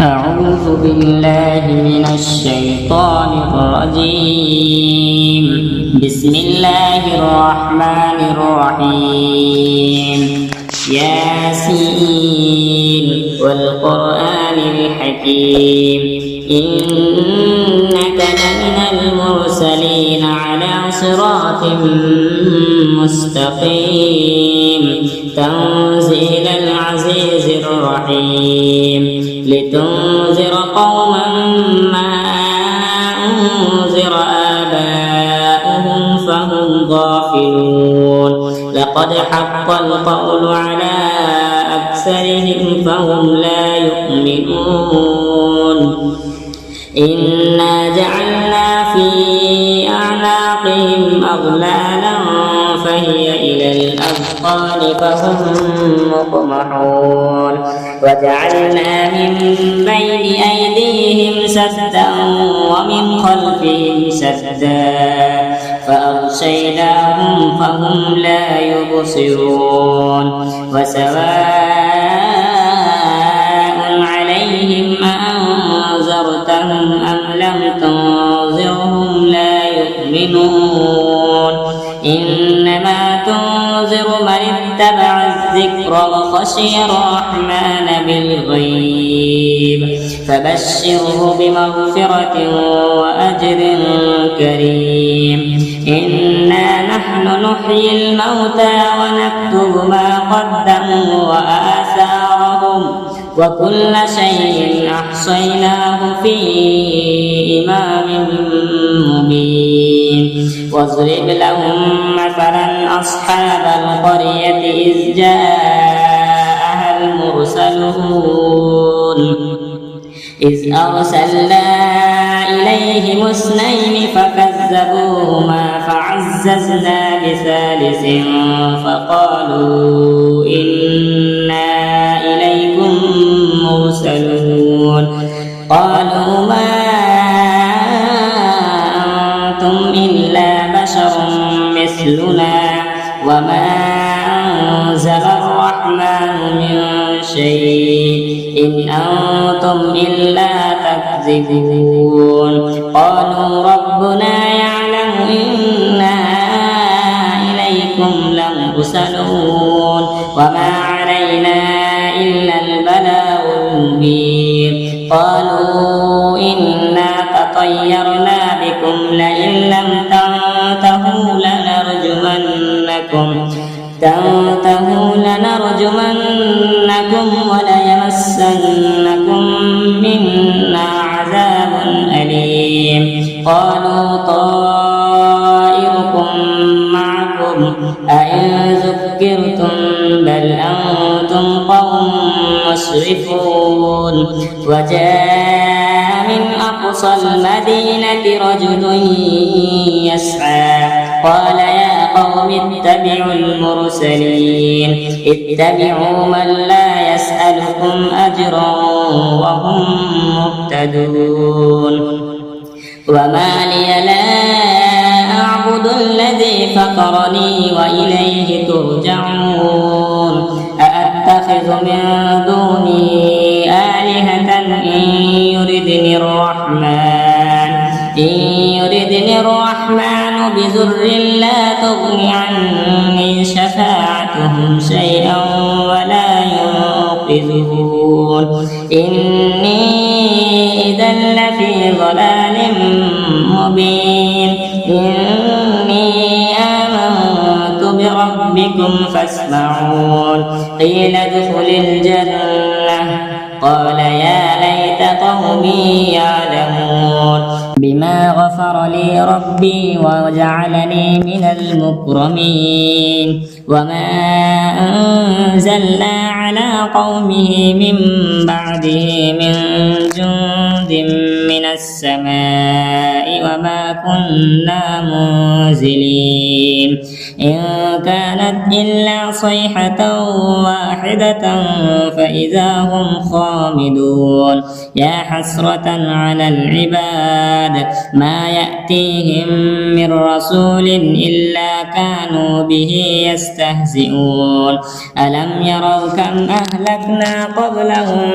أعوذ بالله من الشيطان الرجيم. بسم الله الرحمن الرحيم. ياسين والقرآن الحكيم إنك لمن المرسلين على صراط مستقيم تنزيل العزيز الرحيم لتنذر قوما ما أنذر آباؤهم فهم غافلون لقد حق القول على أكثرهم فهم لا يؤمنون إنا جعلنا في أعناقهم أغلالا فهي إلى الأذقان فهم مقمحون وجعلنا من بين أيديهم سدا ومن خلفهم سدا فأغشيناهم فهم لا يبصرون وسواء عليهم أنذرتهم أم لم تنذرهم لا يؤمنون إنما تنذر من اتبع الذكر وخشي الرحمن بالغيب فبشره بمغفرة وأجر كريم إنا نحن نحيي الموتى ونكتب ما قدموا وآثارهم وكل شيء أحصيناه في إمام مبين واضرب لهم مثلا أصحاب القرية إذ جاءها المرسلون إذ أرسلنا إليهم اثنين فكذبوهما فعززنا بثالث فقالوا إنا إليكم مرسلون قالوا ما أنتم إلا بشر مثلنا وما أنزل الرحمن من شيء إن أنتم إلا تكذبون قالوا ربنا يعلم إنا إليكم لمرسلون وما علينا إلا البلاغ المبين قالوا إنا تطيرنا بكم لئن لم تنتهوا لنرجمنكم وليمسنكم منا عذاب أليم قالوا طائركم معكم أئن ذكرتم بل أنتم قوم مسرفون وجاء من أقصى المدينة رجل يسعى قال يا قوم اتبعوا المرسلين اتبعوا من لا يسألكم أجرا وهم مهتدون وما لي لا أعبد الذي فطرني وإليه ترجعون أأتخذ من دوني آلهة إن يردني الرحمن بضر لا تغن عني شفاعتهم شيئا ولا ينقذون إني إذا لفي ضلال مبين إني آمنت بربكم فاسمعون قيل ادخل الجنة قال يا ليت قومي يعلمون بما غفر لي ربي وجعلني من المكرمين وما أنزلنا على قومه من بعده من جند من السماء وما كنا منزلين إن كانت إلا صيحة واحدة فإذا هم خامدون يا حسرة على العباد ما يأتيهم من رسول إلا كانوا به يستهزئون ألم يروا كم أهلكنا قبلهم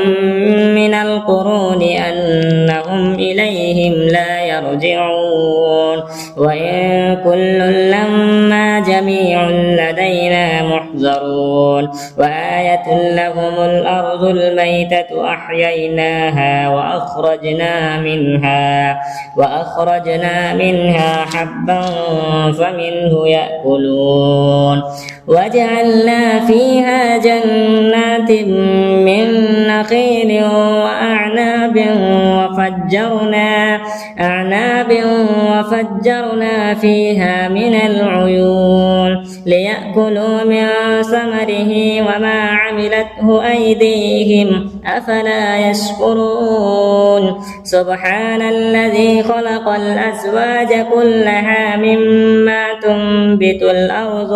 من القرون أنهم إليهم لا يرجعون وإن كل لما جميع لدينا محضرون وآية لهم الأرض الميتة أحييناها وأخرجنا منها حبا فمنه يأكلون وجعلنا فيها جنات من نخيل وأعناب وفجرنا فيها من العيون ليأكلوا من ثمره وما عملته أيديهم أفلا يشكرون سبحان الذي خلق الأزواج كلها مما تنبت الأرض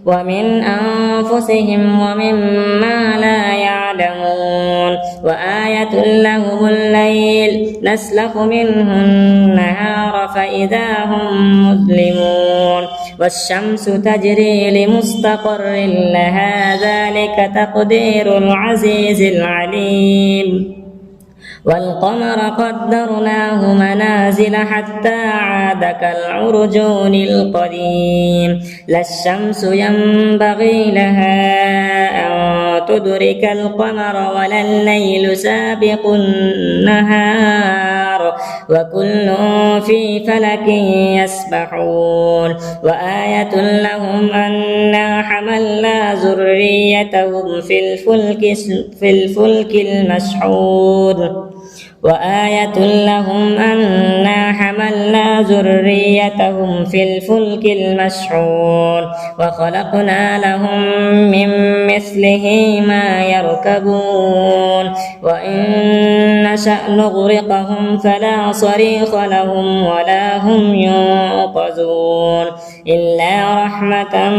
ومن أنفسهم ومما لا يعلمون وآية لهم الليل نسلخ منه النهار فإذا هم مظلمون والشمس تجري لمستقر لها ذلك تقدير العزيز العليم والقمر قدرناه منازل حتى عاد كالعرجون القديم لا الشمس ينبغي لها أن تدرك القمر ولا الليل سابق النهار وكل في فلك يسبحون وآية لهم أنا حملنا ذريتهم في الفلك المشحون وآية لهم أنا حملنا ذريتهم في الفلك المشحون وخلقنا لهم من مثله ما يركبون وإن نشأ نغرقهم فلا صريخ لهم ولا هم ينقذون إلا رحمة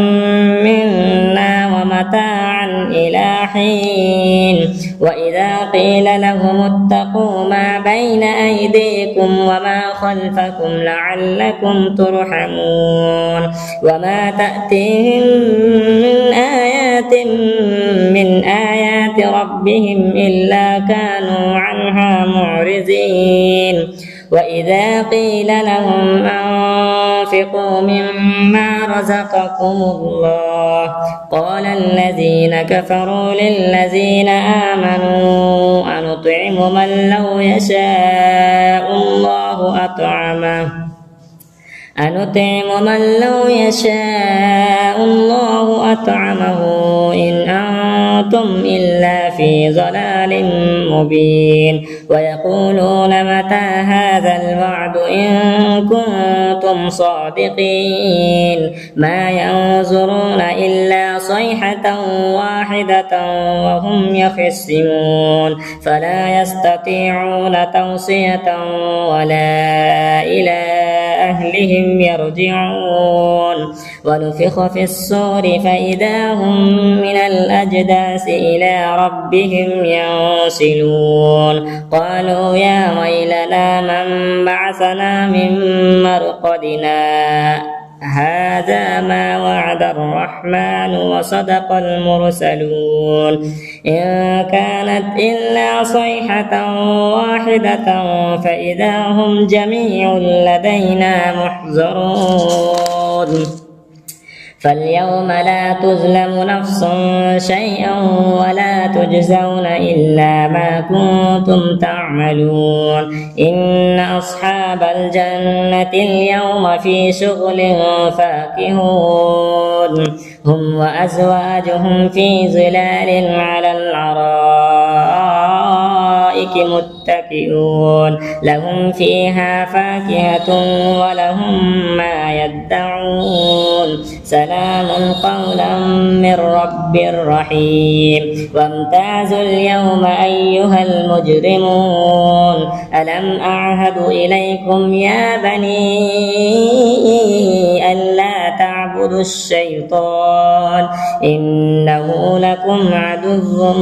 منا ومتاعا إلى حين وإذا قيل لهم اتقوا ما بين أيديكم وما خلفكم لعلكم ترحمون وما تأتيهم من آيات ربهم إلا كانوا عنها معرضين وإذا قيل لهم أنفقوا مما رزقكم الله قال الذين كفروا للذين آمنوا أنطعم من لو يشاء الله أطعمه إن أنتم إلا في ضلال مبين ويقولون متى هذا الوعد إن كنتم صادقين ما ينظرون إلا صيحة واحدة وهم يخصمون فلا يستطيعون توصية ولا إلى أهلهم يرجعون ونفخ في الصور فإذا هم من الأجداث إلى ربهم ينسلون قالوا يا ويلنا من بعثنا من مرقدنا هذا ما وعد الرحمن وصدق المرسلون إن كانت إلا صيحة واحدة فإذا هم جميع لدينا محضرون فاليوم لا تظلم نفس شيئا ولا تجزون إلا ما كنتم تعملون إن أصحاب الجنة اليوم في شغل فاكهون هم وأزواجهم في ظلال على الأرائك متكئون لهم فيها فاكهة ولهم ما يدعون سلام قولا من رب رحيم وامتازوا اليوم أيها المجرمون ألم أعهد إليكم يا بني ألا تعبدوا الشيطان إنه لكم عدو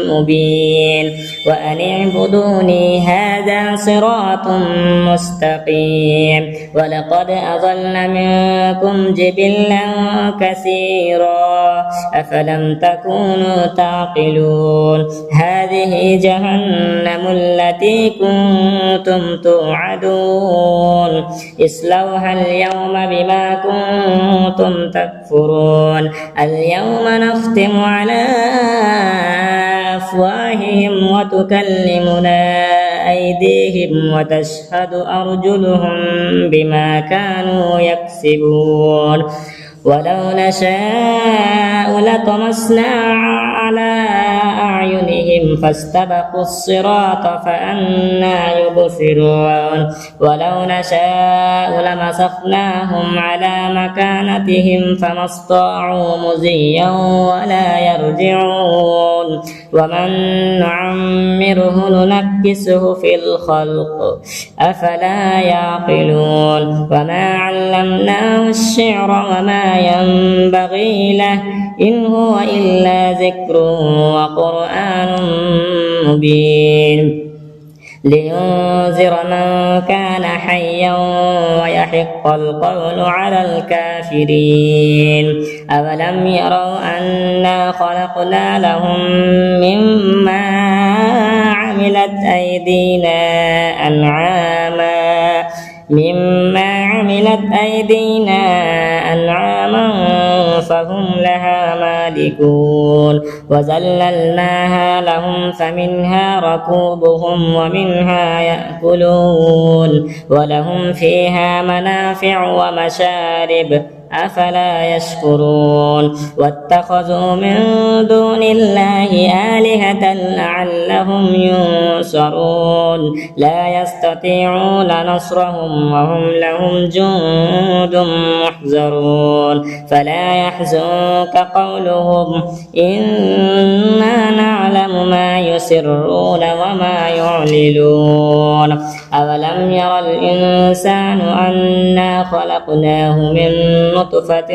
مبين وأن اعبدوني هذا صراط مستقيم ولقد أضل منكم جبلا كثيرا أفلم تكونوا تعقلون هذه جهنم التي كنتم توعدون اصلوها اليوم بما كنتم تكفرون اليوم نختم على أفواههم وتكلمنا أيديهم وتشهد أرجلهم بما كانوا يكسبون ولو نشاء لطمسنا على أعينهم فاستبقوا الصراط فأنى يبصرون ولو نشاء لمسخناهم على مكانتهم فما استطاعوا مضيا ولا يرجعون ومن نعمره ننكسه في الخلق أفلا يعقلون وما علمناه الشعر وما ينبغي له إن هو إلا ذكر وقرآن مبين لينذر من كان حيا ويحق القول على الكافرين أولم يروا أنا خلقنا لهم مما عملت أيدينا أنعاما فهم لها مالكون وذللناها لهم فمنها ركوبهم ومنها يأكلون ولهم فيها منافع ومشارب أفلا يشكرون واتخذوا من دون الله آلهة لعلهم ينصرون لا يستطيعون نصرهم وهم لهم جند محضرون فلا يحزنك قولهم إنا نعلم ما يسرون وما يعلنون أولم ير الإنسان أنا خلقناه من نطفة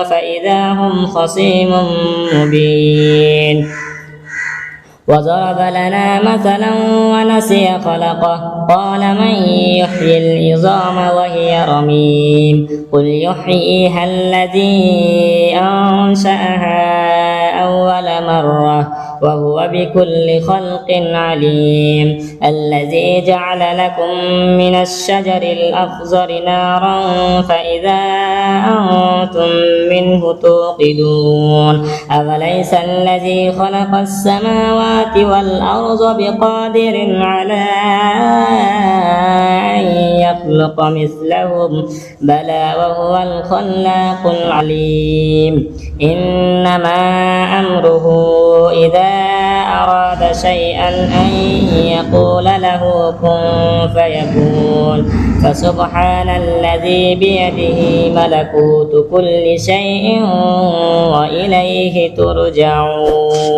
فإذا هم خصيم مبين وضرب لنا مثلا ونسي خلقه قال من يحيي العظام وهي رميم قل يحييها الذي أنشأها أول مرة وهو بكل خلق عليم الذي جعل لكم من الشجر الأخضر نارا فإذا أنتم منه توقدون أوليس الذي خلق السماوات والأرض بقادر على أن يخلق مثلهم بلى وهو الخلاق العليم إنما أمره إذا أراد شيئا أن يقول له كن فيكون فسبحان الذي بيده ملكوت كل شيء وإليه ترجعون.